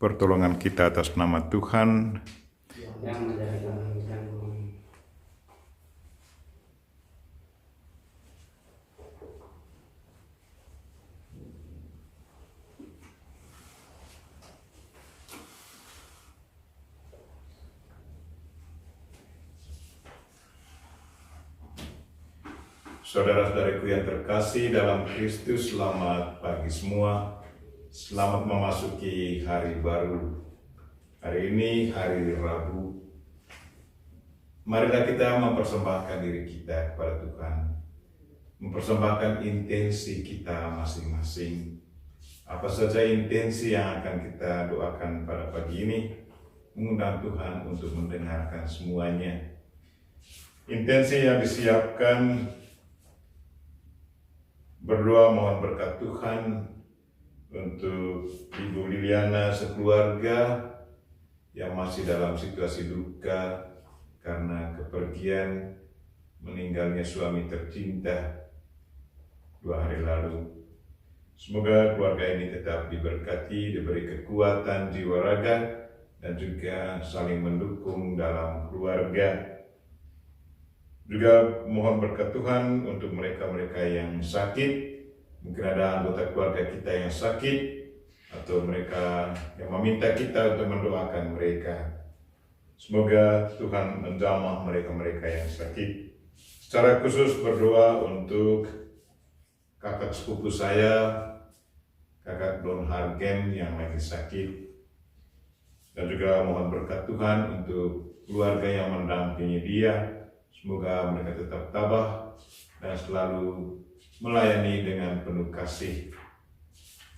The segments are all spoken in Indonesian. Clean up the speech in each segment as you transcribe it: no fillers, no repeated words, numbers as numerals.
pertolongan kita atas nama Tuhan. Yang menjadi langit dan bumi. Saudara-saudariku yang terkasih dalam Kristus, selamat pagi semua. Selamat memasuki hari baru. Hari ini hari Rabu. Marilah kita mempersembahkan diri kita kepada Tuhan. Mempersembahkan intensi kita masing-masing. Apa saja intensi yang akan kita doakan pada pagi ini, mengundang Tuhan untuk mendengarkan semuanya. Intensi yang disiapkan: berdoa mohon berkat Tuhan untuk Ibu Liliana sekeluarga yang masih dalam situasi duka karena kepergian meninggalnya suami tercinta 2 hari lalu. Semoga keluarga ini tetap diberkati, diberi kekuatan jiwa raga, dan juga saling mendukung dalam keluarga. Juga mohon berkat Tuhan untuk mereka-mereka yang sakit. Mungkin ada anggota keluarga kita yang sakit, atau mereka yang meminta kita untuk mendoakan mereka. Semoga Tuhan menjamah mereka-mereka yang sakit. Secara khusus berdoa untuk kakak sepupu saya, kakak Don Hargen yang lagi sakit. Dan juga mohon berkat Tuhan untuk keluarga yang mendampingi dia. Semoga mereka tetap tabah dan selalu melayani dengan penuh kasih.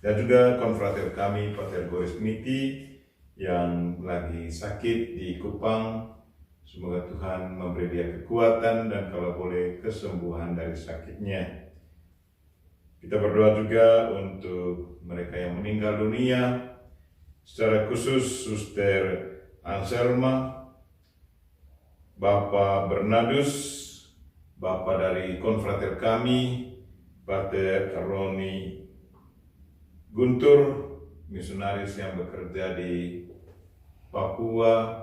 Dan juga konfrater kami, Pater Boris Miti, yang lagi sakit di Kupang. Semoga Tuhan memberi dia kekuatan dan kalau boleh kesembuhan dari sakitnya. Kita berdoa juga untuk mereka yang meninggal dunia, secara khusus Suster Anselma, Bapak Bernardus, Bapak dari konfrater kami, Pater Roni Guntur, misionaris yang bekerja di Papua.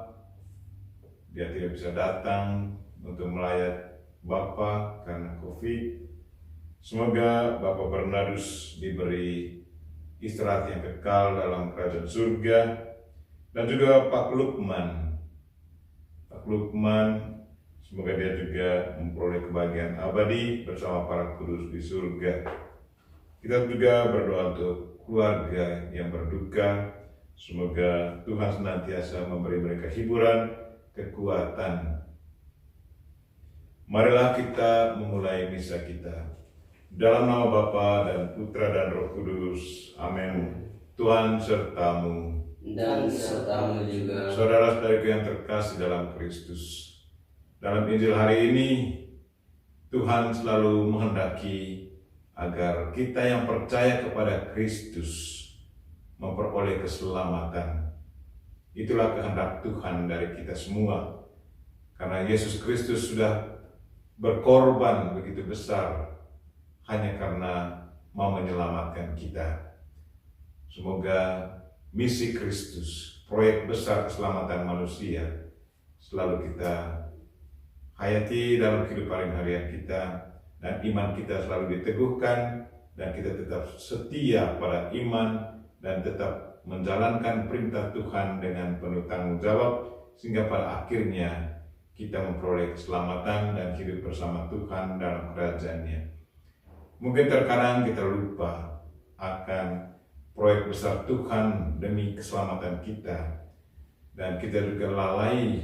Dia tidak bisa datang untuk melayat Bapak karena COVID. Semoga Bapak Bernardus diberi istirahat yang kekal dalam kerajaan surga. Dan juga Pak Lukman, semoga dia juga memperoleh kebahagiaan abadi bersama para kudus di surga. Kita juga berdoa untuk keluarga yang berduka. Semoga Tuhan senantiasa memberi mereka hiburan, kekuatan. Marilah kita memulai misa kita. Dalam nama Bapa dan Putra dan Roh Kudus. Amin. Tuhan sertamu. Dan sertamu juga. Saudara-saudariku yang terkasih dalam Kristus, dalam Injil hari ini Tuhan selalu menghendaki agar kita yang percaya kepada Kristus memperoleh keselamatan. Itulah kehendak Tuhan dari kita semua, karena Yesus Kristus sudah berkorban begitu besar hanya karena mau menyelamatkan kita. Semoga misi Kristus, proyek besar keselamatan manusia, selalu kita hayati dalam kehidupan harian kita, dan iman kita selalu diteguhkan, dan kita tetap setia pada iman, dan tetap menjalankan perintah Tuhan dengan penuh tanggung jawab, sehingga pada akhirnya kita memperoleh keselamatan dan hidup bersama Tuhan dalam kerajaan-Nya. Mungkin terkadang kita lupa akan proyek besar Tuhan demi keselamatan kita, dan kita juga lalai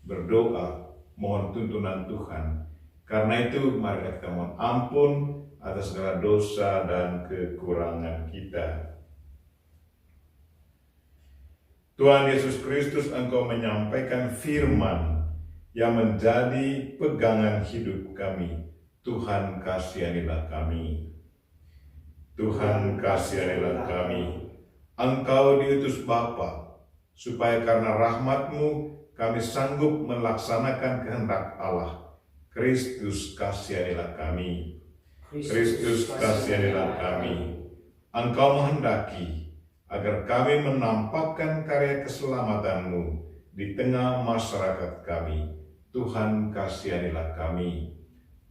berdoa mohon tuntunan Tuhan. Karena itu mari kita mohon ampun atas segala dosa dan kekurangan kita. Tuhan Yesus Kristus, Engkau menyampaikan firman yang menjadi pegangan hidup kami. Tuhan kasihanilah kami. Tuhan kasihanilah kami. Engkau diutus Bapa supaya karena rahmat-Mu kami sanggup melaksanakan kehendak Allah. Kristus kasihanilah kami. Kristus kasihanilah kami. Engkau menghendaki agar kami menampakkan karya keselamatan-Mu di tengah masyarakat kami. Tuhan, kasihanilah kami.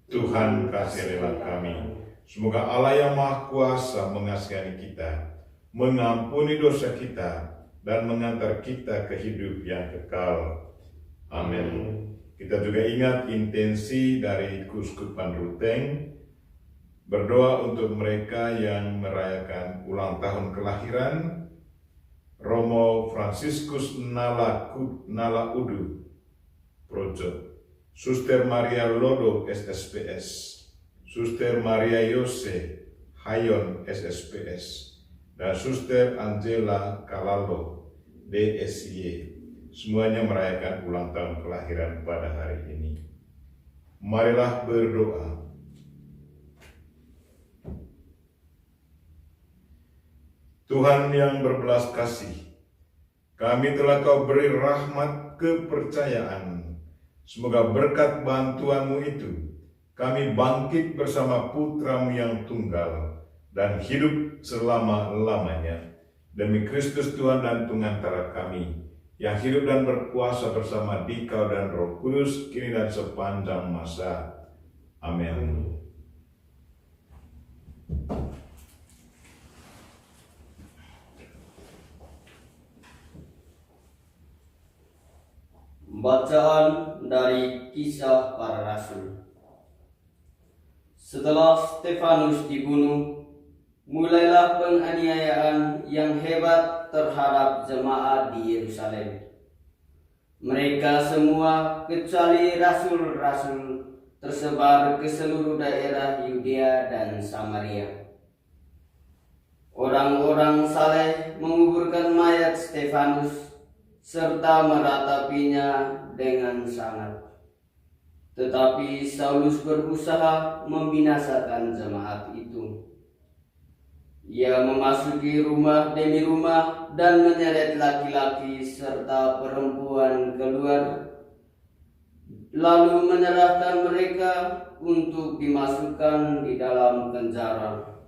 Tuhan, kasihanilah kami. Semoga Allah yang Maha Kuasa mengasihani kita, mengampuni dosa kita, dan mengantar kita ke hidup yang kekal. Amin. Kita juga ingat intensi dari Keuskupan Ruteng, berdoa untuk mereka yang merayakan ulang tahun kelahiran Romo Fransiskus Nalaudu Projo, Suster Maria Lodo SSPS, Suster Maria Yose Hayon SSPS, dan Suster Angela Kalalo DSY. Semuanya merayakan ulang tahun kelahiran pada hari ini. Marilah berdoa. Tuhan yang berbelas kasih, kami telah Kau beri rahmat kepercayaan. Semoga berkat bantuan-Mu itu, kami bangkit bersama Putra-Mu yang tunggal dan hidup selama-lamanya. Demi Kristus Tuhan dan pengantara kami, yang hidup dan berkuasa bersama Dikau dan Roh Kudus, kini dan sepanjang masa. Amin. Bacaan dari Kisah Para Rasul. Setelah Stefanus dibunuh, mulailah penganiayaan yang hebat terhadap jemaat di Yerusalem. Mereka semua kecuali rasul-rasul tersebar ke seluruh daerah Yudea dan Samaria. Orang-orang saleh menguburkan mayat Stefanus serta meratapinya dengan sangat. Tetapi Saulus berusaha membinasakan jemaat itu. Ia memasuki rumah demi rumah dan menyeret laki-laki serta perempuan keluar, lalu menyerahkan mereka untuk dimasukkan di dalam penjara.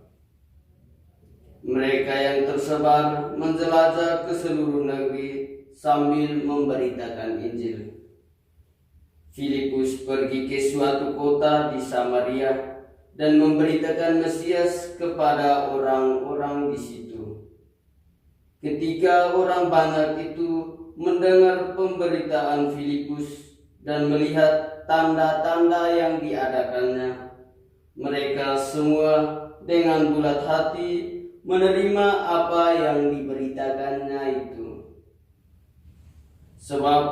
Mereka yang tersebar menjelajah ke seluruh negeri sambil memberitakan Injil. Filipus pergi ke suatu kota di Samaria dan memberitakan Mesias kepada orang-orang di situ. Ketika orang banyak itu mendengar pemberitaan Filipus dan melihat tanda-tanda yang diadakannya, mereka semua dengan bulat hati menerima apa yang diberitakannya itu. Sebab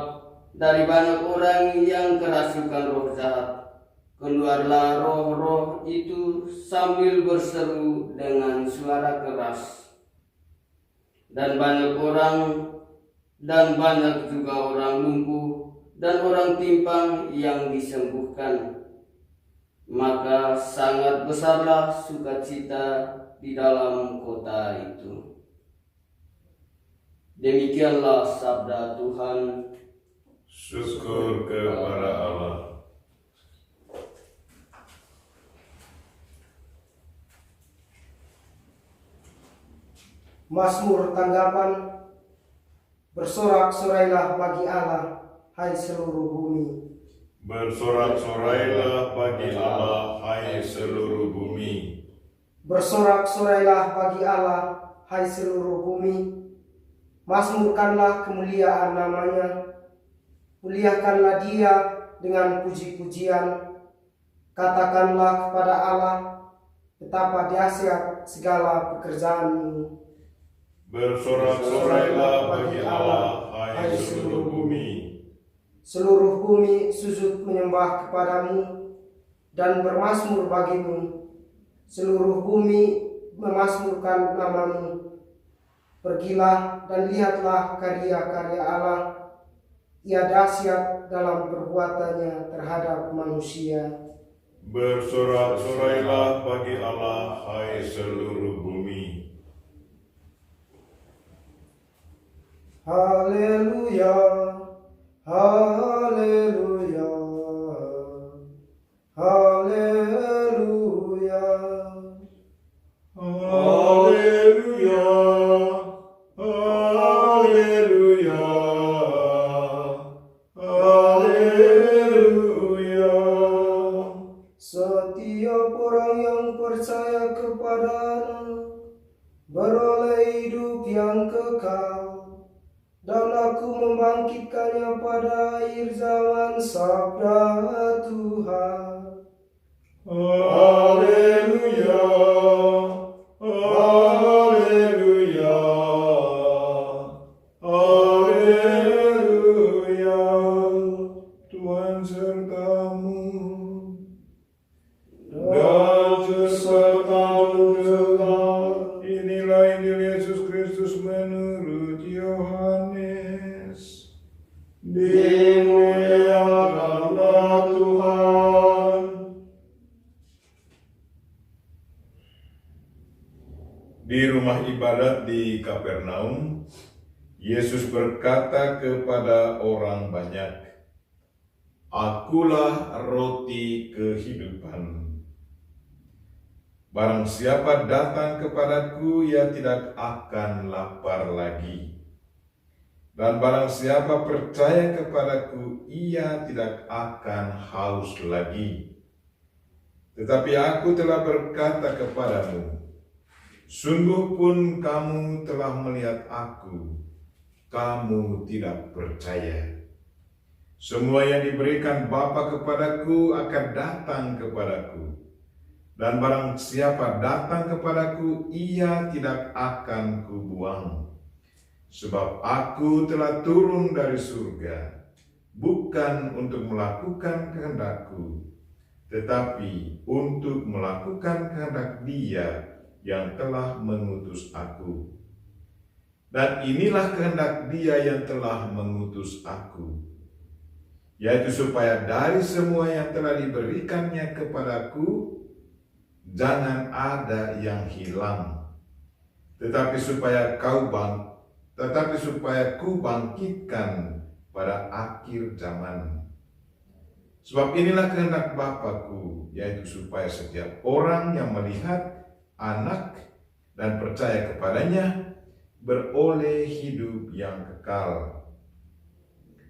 dari banyak orang yang kerasukan roh jahat, keluarlah roh-roh itu sambil berseru dengan suara keras. Dan banyak juga orang lumpuh dan orang timpang yang disembuhkan. Maka sangat besarlah sukacita di dalam kota itu. Demikianlah sabda Tuhan. Syukur kepada Allah. Mazmur tanggapan. Bersorak-sorailah bagi Allah, hai seluruh bumi. Bersorak-sorailah bagi Allah, hai seluruh bumi. Bersorak-sorailah bagi Allah, hai seluruh bumi. Mazmurkanlah kemuliaan namanya. Muliakanlah Dia dengan puji-pujian. Katakanlah kepada Allah, betapa dahsyat segala pekerjaan-Mu. Bersorak-sorailah bagi Allah, hai seluruh bumi. Seluruh bumi sujud menyembah kepadamu dan bermazmur bagimu. Seluruh bumi memazmurkan namamu. Pergilah dan lihatlah karya-karya Allah. Ia dahsyat dalam perbuatannya terhadap manusia. Bersorak-sorailah bagi Allah, hai seluruh bumi. Haleluya, haleluya, haleluya, Haleluya, hidup yang kekal, dan aku membangkitkannya pada akhir zaman, sabda Tuhan. Haleluya, haleluya, haleluya. Tuhan sertamu dan sertamu juga. Inilah Injil Yesus Kristus menurut Yohanes. Dimuliakanlah Tuhan. Di rumah ibadat di Kapernaum, Yesus berkata kepada orang banyak, "Akulah roti kehidupan. Barang siapa datang kepadaku, ia tidak akan lapar lagi. Dan barang siapa percaya kepadaku, ia tidak akan haus lagi. Tetapi aku telah berkata kepadamu, sungguh pun kamu telah melihat aku, kamu tidak percaya. Semua yang diberikan Bapa kepadaku akan datang kepadaku. Dan barang siapa datang kepadaku, ia tidak akan kubuang. Sebab aku telah turun dari surga, bukan untuk melakukan kehendakku, tetapi untuk melakukan kehendak Dia yang telah mengutus aku. Dan inilah kehendak Dia yang telah mengutus aku, yaitu supaya dari semua yang telah diberikannya kepadaku, jangan ada yang hilang, tetapi supaya ku bangkitkan pada akhir zaman. Sebab inilah kehendak Bapa-Ku, yaitu supaya setiap orang yang melihat Anak dan percaya kepadanya beroleh hidup yang kekal,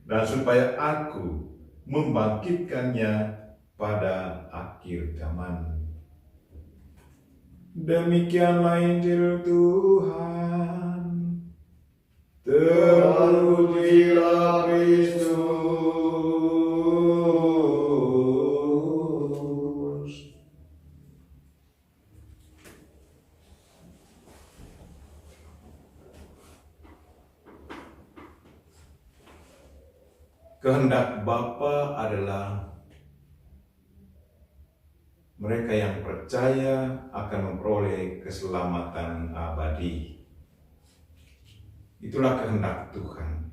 dan supaya Aku membangkitkannya pada akhir zaman." Demikianlah Injil Tuhan. Terpujilah Kristus. Kehendak Bapa adalah mereka yang percaya akan memperoleh keselamatan abadi. Itulah kehendak Tuhan.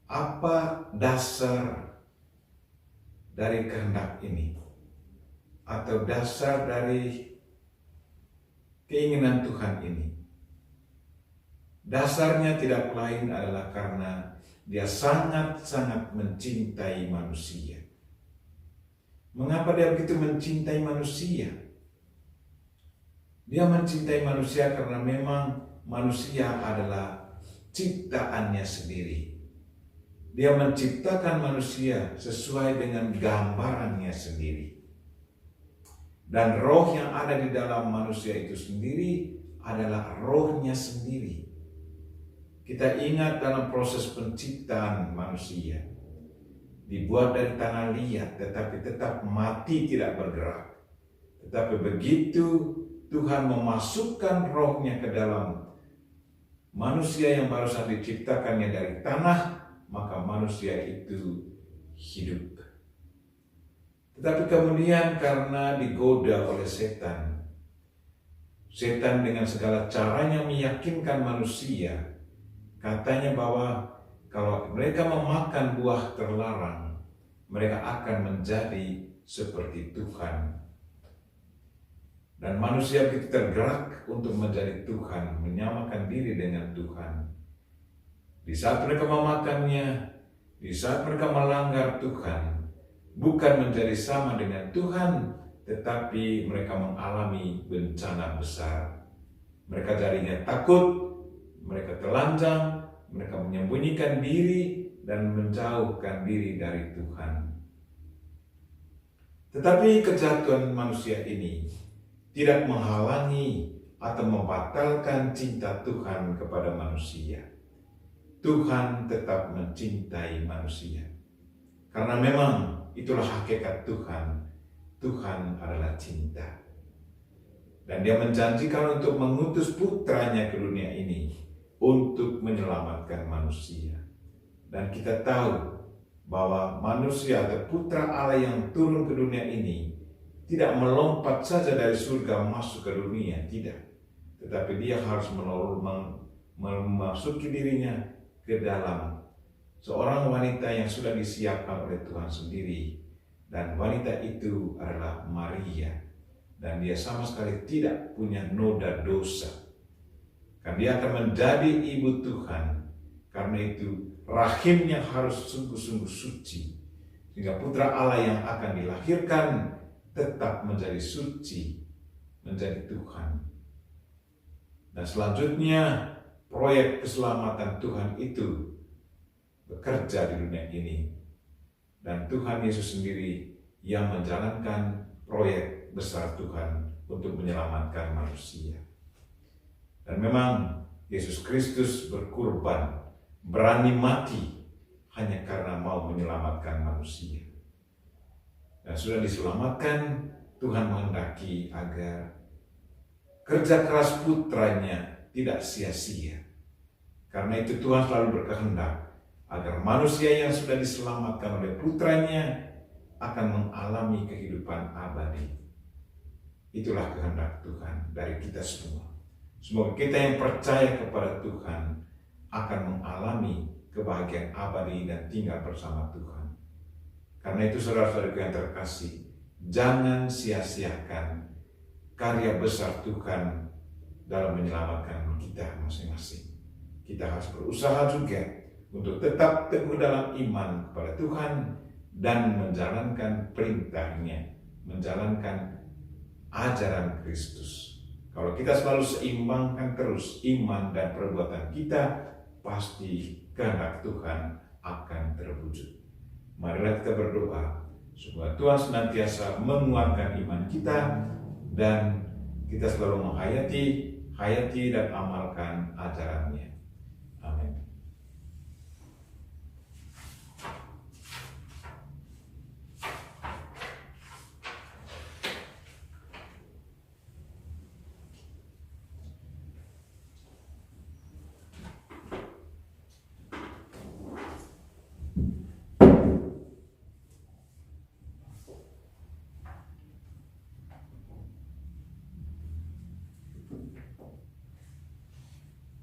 Apa dasar dari kehendak ini? Atau dasar dari keinginan Tuhan ini? Dasarnya tidak lain adalah karena Dia sangat-sangat mencintai manusia. Mengapa Dia begitu mencintai manusia? Dia mencintai manusia karena memang manusia adalah ciptaannya sendiri. Dia menciptakan manusia sesuai dengan gambarannya sendiri. Dan roh yang ada di dalam manusia itu sendiri adalah rohnya sendiri. Kita ingat dalam proses penciptaan manusia, dibuat dari tanah liat tetapi tetap mati, tidak bergerak. Tetapi begitu Tuhan memasukkan rohnya ke dalam manusia yang barusan diciptakannya dari tanah, maka manusia itu hidup. Tetapi kemudian karena digoda oleh setan dengan segala caranya meyakinkan manusia, katanya bahwa kalau mereka memakan buah terlarang, mereka akan menjadi seperti Tuhan. Dan manusia begitu tergerak untuk menjadi Tuhan, menyamakan diri dengan Tuhan. Di saat mereka memakannya, di saat mereka melanggar Tuhan, bukan menjadi sama dengan Tuhan, tetapi mereka mengalami bencana besar. Mereka jadinya takut, mereka telanjang, mereka menyembunyikan diri dan menjauhkan diri dari Tuhan. Tetapi kejatuhan manusia ini tidak menghalangi atau membatalkan cinta Tuhan kepada manusia. Tuhan tetap mencintai manusia. Karena memang itulah hakikat Tuhan. Tuhan adalah cinta. Dan Dia menjanjikan untuk mengutus putranya ke dunia ini untuk menyelamatkan manusia. Dan kita tahu bahwa manusia atau putra Allah yang turun ke dunia ini tidak melompat saja dari surga masuk ke dunia, tidak. Tetapi Dia harus memasuki dirinya ke dalam seorang wanita yang sudah disiapkan oleh Tuhan sendiri. Dan wanita itu adalah Maria. Dan dia sama sekali tidak punya noda dosa. Karena dia akan menjadi ibu Tuhan. Karena itu rahimnya harus sungguh-sungguh suci. Sehingga putra Allah yang akan dilahirkan tetap menjadi suci, menjadi Tuhan. Dan selanjutnya proyek keselamatan Tuhan itu bekerja di dunia ini. Dan Tuhan Yesus sendiri yang menjalankan proyek besar Tuhan untuk menyelamatkan manusia. Dan memang Yesus Kristus berkorban, berani mati hanya karena mau menyelamatkan manusia. Dan sudah diselamatkan, Tuhan menghendaki agar kerja keras putranya tidak sia-sia. Karena itu Tuhan selalu berkehendak agar manusia yang sudah diselamatkan oleh putranya akan mengalami kehidupan abadi. Itulah kehendak Tuhan dari kita semua. Semoga kita yang percaya kepada Tuhan akan mengalami kebahagiaan abadi dan tinggal bersama Tuhan. Karena itu saudara-saudaraku yang terkasih, jangan sia-siakan karya besar Tuhan dalam menyelamatkan kita masing-masing. Kita harus berusaha juga untuk tetap teguh dalam iman kepada Tuhan dan menjalankan perintahnya, menjalankan ajaran Kristus. Kalau kita selalu seimbangkan terus iman dan perbuatan kita, pasti kehendak Tuhan akan terwujud. Marilah kita berdoa supaya Tuhan senantiasa menguatkan iman kita dan kita selalu hayati dan amalkan ajarannya. Amin.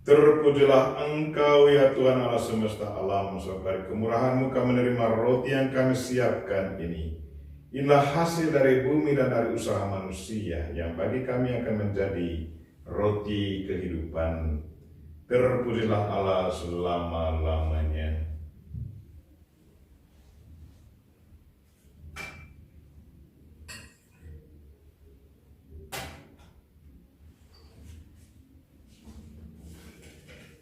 Terpujilah Engkau ya Tuhan Allah semesta alam, sebab dari kemurahan-Mu kami menerima roti yang kami siapkan ini. Inilah hasil dari bumi dan dari usaha manusia yang bagi kami akan menjadi roti kehidupan. Terpujilah Allah selama-lamanya.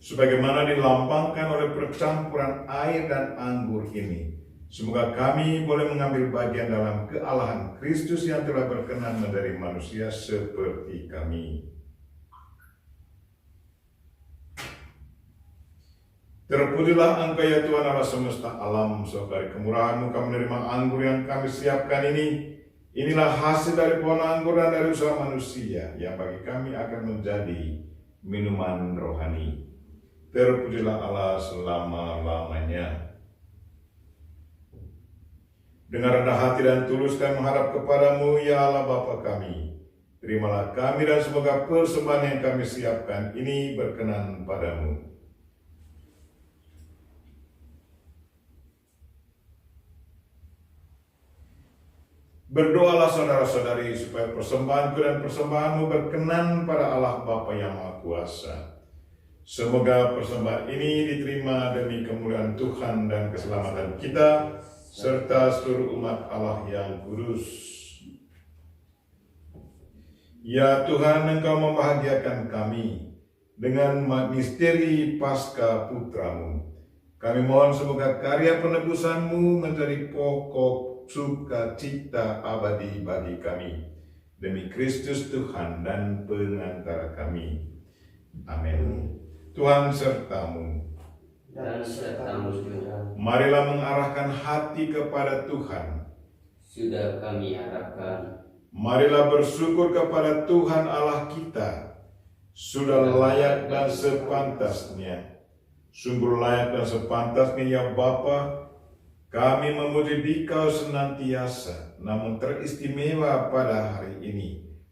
Sebagaimana dilambangkan oleh percampuran air dan anggur ini, semoga kami boleh mengambil bagian dalam kealahan Kristus yang telah berkenan menjadi manusia seperti kami. Terpujilah Engkau ya Tuhan Allah semesta alam, sebab dari kemurahan-Mu kami menerima anggur yang kami siapkan ini. Inilah hasil dari pohon anggur dan dari usaha manusia yang bagi kami akan menjadi minuman rohani. Terpujilah Allah selama-lamanya. Dengan rendah hati dan tulus kami menghadap kepadamu, ya Allah Bapa kami. Terimalah kami dan semoga persembahan yang kami siapkan ini berkenan padamu. Berdoalah saudara-saudari supaya persembahanku dan persembahanmu berkenan pada Allah Bapa yang Maha Kuasa. Semoga persembahan ini diterima demi kemuliaan Tuhan dan keselamatan kita, serta seluruh umat Allah yang kudus. Ya Tuhan, Engkau membahagiakan kami dengan misteri Paskah Putra-Mu. Kami mohon semoga karya penebusan-Mu menjadi pokok sukacita abadi bagi kami. demi Kristus Tuhan dan pengantara kami. Amin. Tuhan sertamu. Dan sertamu juga. Marilah mengarahkan hati kepada Tuhan. Sudah kami arahkan. Marilah bersyukur kepada Tuhan Allah kita. Sudah layak dan sepantasnya. Sungguh layak dan sepantasnya ya Bapa, kami memuji Dikau senantiasa, namun teristimewa pada hari ini.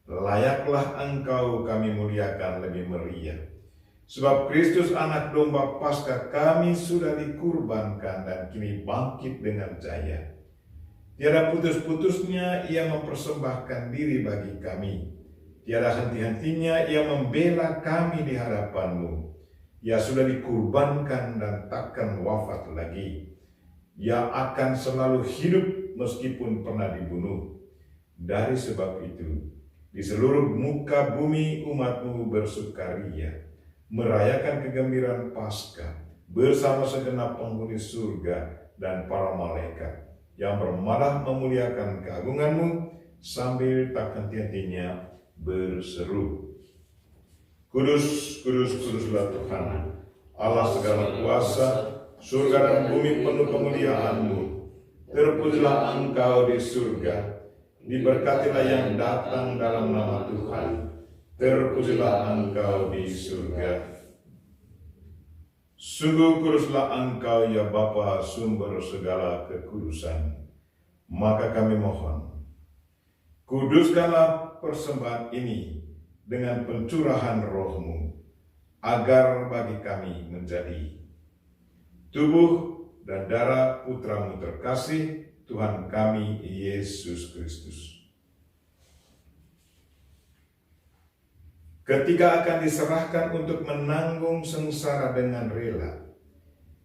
Layaklah Engkau kami muliakan lebih meriah. Sebab Kristus anak domba Paskah kami sudah dikurbankan dan kini bangkit dengan jaya. Tiada putus-putusnya ia mempersembahkan diri bagi kami. Tiada henti-hentinya ia membela kami di hadapan-Mu. Ia sudah dikurbankan dan takkan wafat lagi. Ia akan selalu hidup meskipun pernah dibunuh. Dari sebab itu, di seluruh muka bumi umat-Mu bersukaria, merayakan kegembiraan Paskah bersama segenap penghuni surga dan para malaikat yang bermalah memuliakan keagungan-Mu sambil tak henti-hentinya berseru, Kudus, kudus, kuduslah Tuhan, Allah segala kuasa, surga dan bumi penuh kemuliaan-Mu. Terpujilah Engkau di surga, diberkatilah yang datang dalam nama Tuhan. Terpujilah Engkau di surga. Sungguh kuduslah Engkau ya Bapa, sumber segala kekudusan. Maka kami mohon, kuduskanlah persembahan ini dengan pencurahan Roh-Mu, agar bagi kami menjadi tubuh dan darah Putra-Mu terkasih, Tuhan kami Yesus Kristus. Ketika akan diserahkan untuk menanggung sengsara dengan rela,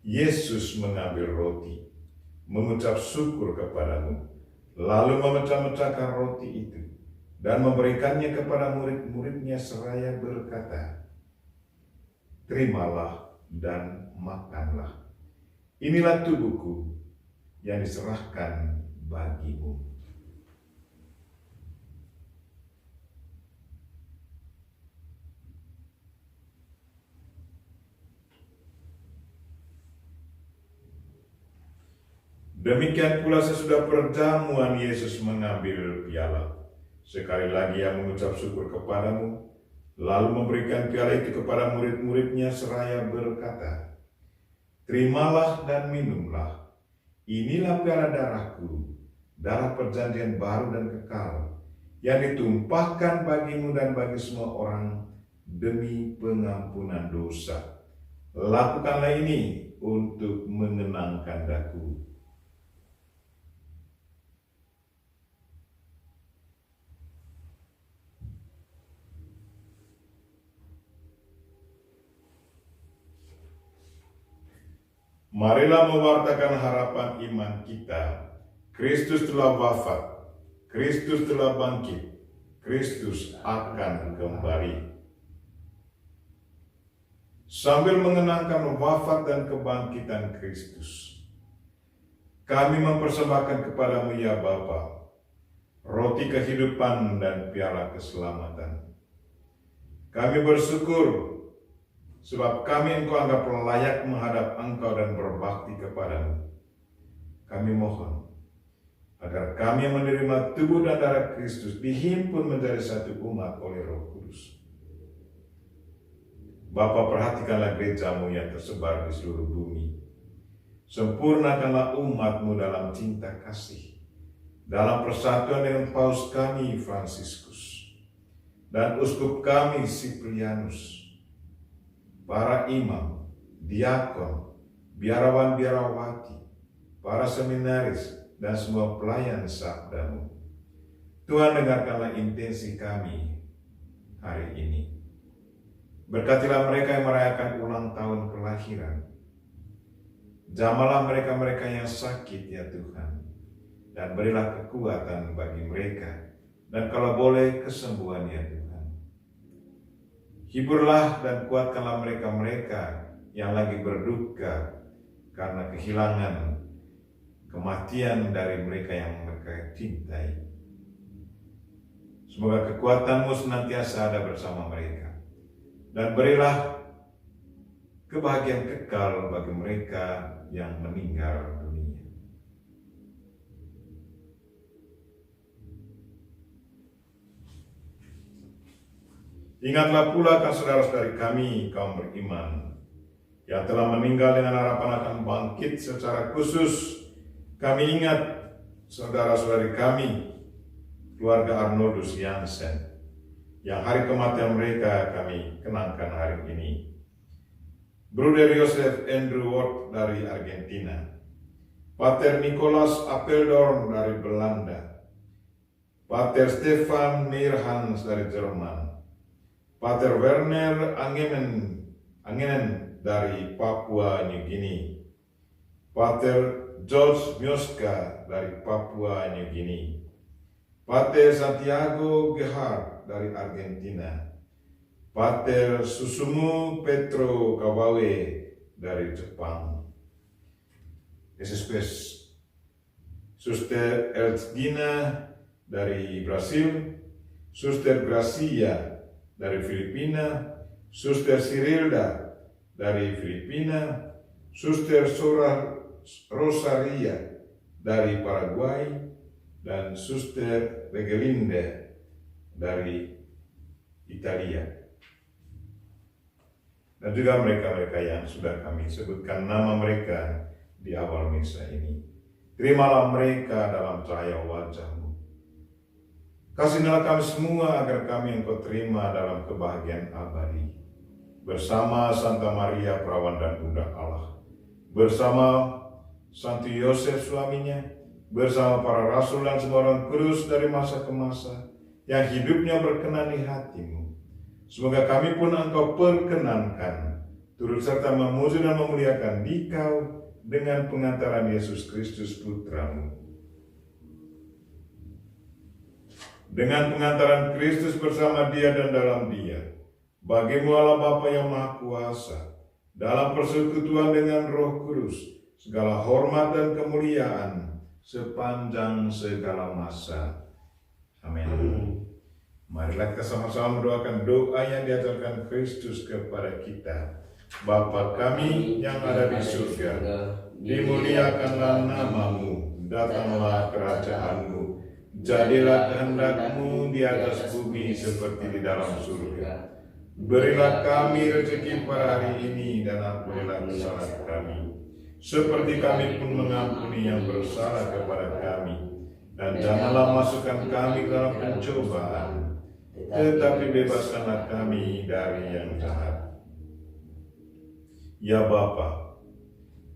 Yesus mengambil roti, mengucap syukur kepada-Mu, lalu memecah-mecahkan roti itu, dan memberikannya kepada murid-muridnya seraya berkata, terimalah dan makanlah. Inilah tubuhku yang diserahkan bagimu. Demikian pula sesudah perjamuan Yesus mengambil piala. Sekali lagi ia mengucap syukur kepadamu, lalu memberikan piala itu kepada murid-muridnya seraya berkata, terimalah dan minumlah, inilah piala darahku, darah perjanjian baru dan kekal, yang ditumpahkan bagimu dan bagi semua orang demi pengampunan dosa. Lakukanlah ini untuk mengenangkan daku. Marilah mewartakan harapan iman kita. Kristus telah wafat, Kristus telah bangkit, Kristus akan kembali. Sambil mengenangkan wafat dan kebangkitan Kristus, kami mempersembahkan kepadamu ya Bapa, roti kehidupan dan piala keselamatan. Kami bersyukur sebab kami Engkau anggap layak menghadap Engkau dan berbakti kepadamu. Kami mohon agar kami yang menerima tubuh dan darah Kristus dihimpun menjadi satu umat oleh Roh Kudus. Bapa, perhatikanlah gereja-Mu yang tersebar di seluruh bumi. Sempurnakanlah umat-Mu dalam cinta kasih, dalam persatuan dengan Paus kami Fransiskus dan Uskup kami Siprianus, para imam, diakon, biarawan-biarawati, para seminaris, dan semua pelayan sabda-Mu. Tuhan, dengarkanlah intensi kami hari ini. Berkatilah mereka yang merayakan ulang tahun kelahiran. Jamalah mereka-mereka yang sakit ya Tuhan, dan berilah kekuatan bagi mereka, dan kalau boleh kesembuhan ya Tuhan. Hiburlah dan kuatkanlah mereka-mereka yang lagi berduka karena kehilangan, kematian dari mereka yang mereka cintai. Semoga kekuatan-Mu senantiasa ada bersama mereka. Dan berilah kebahagiaan kekal bagi mereka yang meninggal dunia. Ingatlah pula akan saudara-saudari kami, kaum beriman, yang telah meninggal dengan harapan akan bangkit. Secara khusus kami ingat saudara-saudari kami, keluarga Arnoldus Jansen, yang hari kematian mereka kami kenangkan hari ini. Bruder Joseph Andrew Ward dari Argentina, Pater Nicholas Apeldoorn dari Belanda, Pater Stefan Meerhans dari Jerman, Pater Werner Angenen dari Papua New Guinea, Pater George Mioska dari Papua New Guinea, Pater Santiago Gerhard dari Argentina, Pater Susumu Petro Kawawe dari Jepang, SSPS Suster Elgina dari Brasil, Suster Gracia dari Filipina, Suster Cirilda dari Filipina, Suster Rosaria dari Paraguay, dan Suster Regelinde dari Italia. Dan juga mereka-mereka yang sudah kami sebutkan nama mereka di awal misa ini. Terimalah mereka dalam cahaya wajah-Mu. Kasihanilah kami semua agar kami Engkau terima dalam kebahagiaan abadi. Bersama Santa Maria Perawan dan Bunda Allah, bersama Santo Yosef suaminya, bersama para rasul dan semua orang kudus dari masa ke masa, yang hidupnya berkenan di hati-Mu. Semoga kami pun Engkau perkenankan, turut serta memuji dan memuliakan Dikau dengan pengantaran Yesus Kristus Putra-Mu. Dengan pengantaran Kristus bersama Dia dan dalam Dia, bagi-Mu Allah Bapa yang Maha Kuasa, dalam persekutuan dengan Roh Kudus, segala hormat dan kemuliaan sepanjang segala masa. Amin. Marilah kita sama-sama mendoakan doa yang diajarkan Kristus kepada kita. Bapa kami yang ada di surga, dimuliakanlah nama-Mu, datanglah kerajaan-Mu, jadilah kehendak-Mu di atas bumi seperti di dalam surga. Berilah kami rezeki pada hari ini, dan ampunilah kesalahan kami, seperti kami pun mengampuni yang bersalah kepada kami. Dan janganlah masukkan kami dalam pencobaan, tetapi bebaskanlah kami dari yang jahat. Ya Bapa,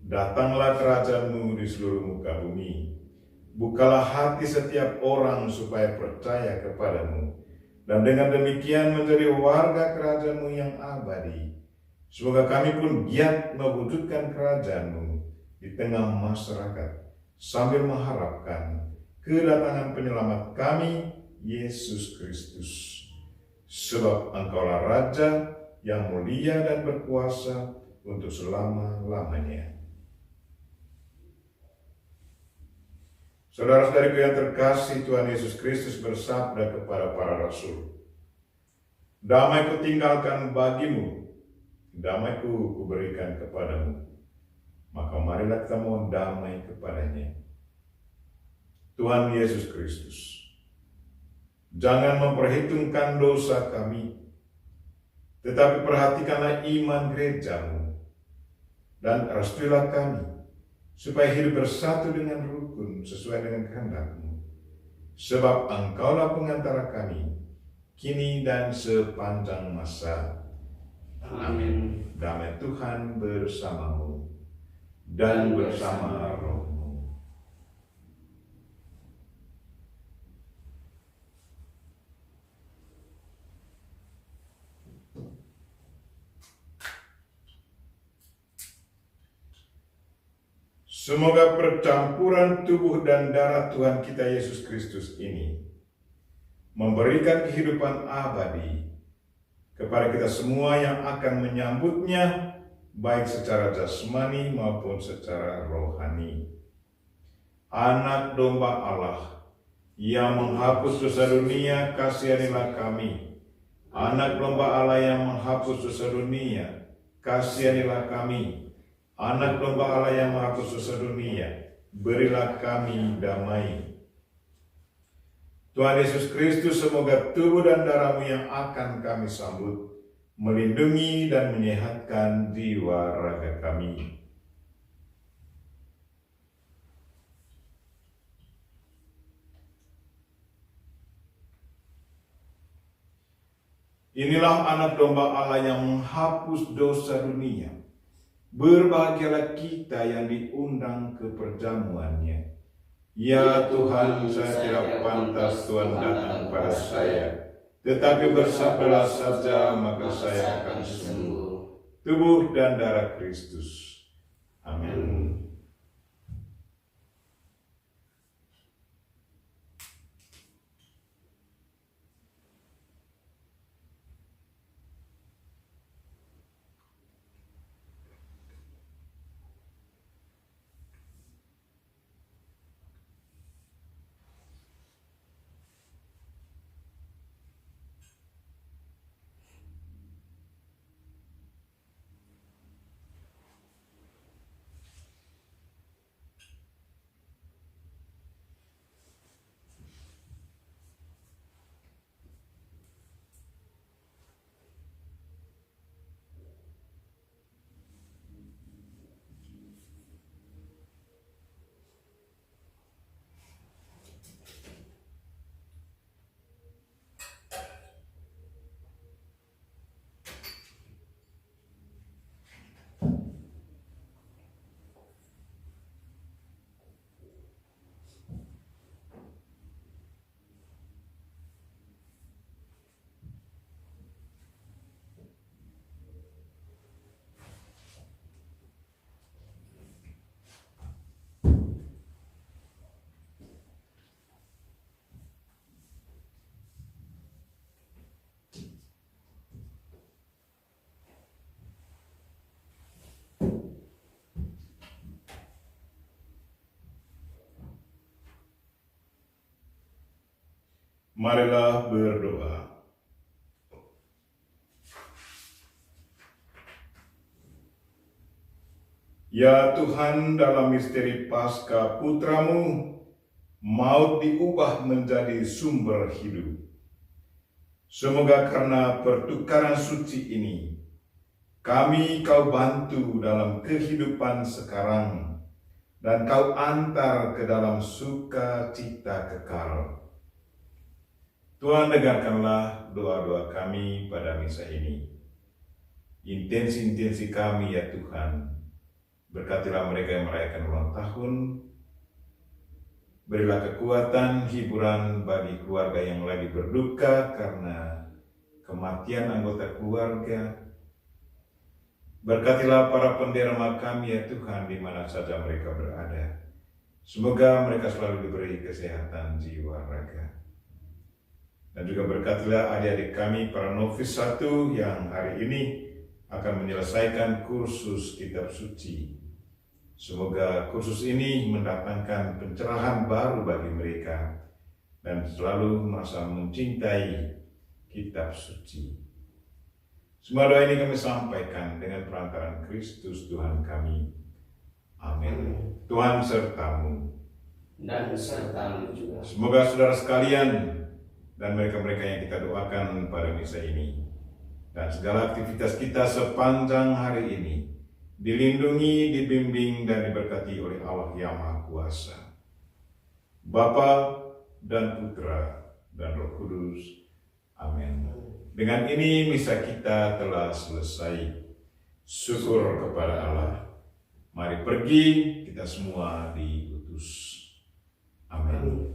datanglah kerajaan-Mu di seluruh muka bumi. Bukalah hati setiap orang supaya percaya kepada-Mu, dan dengan demikian menjadi warga kerajaan-Mu yang abadi. Semoga kami pun giat mewujudkan kerajaan-Mu di tengah masyarakat, sambil mengharapkan kedatangan penyelamat kami, Yesus Kristus. Sebab Engkaulah Raja yang mulia dan berkuasa untuk selama-lamanya. Saudara-saudariku yang terkasih, Tuhan Yesus Kristus bersabda kepada para rasul, "Damai kutinggalkan bagimu, damai-Ku kuberikan kepadamu." Maka marilah kita mohon damai kepadanya. Tuhan Yesus Kristus, jangan memperhitungkan dosa kami, tetapi perhatikanlah iman gereja-Mu, dan restuilah kami, supaya hidup bersatu dengan rukun sesuai dengan kehendak-Mu. Sebab Engkaulah pengantara kami, kini dan sepanjang masa. Amin. Damai Tuhan bersamamu, dan bersama roh-Mu. Semoga percampuran tubuh dan darah Tuhan kita Yesus Kristus ini memberikan kehidupan abadi kepada kita semua yang akan menyambutnya, baik secara jasmani maupun secara rohani. Anak domba Allah yang menghapus dosa dunia, kasihanilah kami. Anak domba Allah yang menghapus dosa dunia, kasihanilah kami. Anak domba Allah yang menghapus dosa dunia, berilah kami damai. Tuhan Yesus Kristus, semoga tubuh dan darah-Mu yang akan kami sambut melindungi dan menyehatkan jiwa raga kami. Inilah anak domba Allah yang menghapus dosa dunia. Berbahagialah kita yang diundang ke perjamuannya. Ya Tuhan, saya tidak pantas Tuhan datang pada saya, tetapi bersabdalah saja maka saya akan sembuh. Tubuh dan darah Kristus. Amin. Marilah berdoa. Ya Tuhan, dalam misteri Paskah Putra-Mu, maut diubah menjadi sumber hidup. Semoga karena pertukaran suci ini, kami Kau bantu dalam kehidupan sekarang, dan Kau antar ke dalam sukacita kekal. Tuhan, dengarkanlah doa-doa kami pada misa ini. Intensi-intensi kami ya Tuhan, berkatilah mereka yang merayakan ulang tahun, berilah kekuatan, hiburan bagi keluarga yang lagi berduka karena kematian anggota keluarga. Berkatilah para penderma kami ya Tuhan di mana saja mereka berada. Semoga mereka selalu diberi kesehatan jiwa raga. Dan juga berkatilah adik-adik kami para novis 1 yang hari ini akan menyelesaikan kursus kitab suci. Semoga kursus ini mendatangkan pencerahan baru bagi mereka dan selalu merasa mencintai kitab suci. Semua doa ini kami sampaikan dengan perantaraan Kristus Tuhan kami. Amin. Tuhan sertamu. Dan sertamu juga. Semoga saudara sekalian dan mereka-mereka yang kita doakan pada misa ini dan segala aktivitas kita sepanjang hari ini dilindungi, dibimbing, dan diberkati oleh Allah yang Maha Kuasa, Bapa dan Putra dan Roh Kudus. Amin. Dengan ini misa kita telah selesai. Syukur kepada Allah. Mari pergi, kita semua diutus. Amin.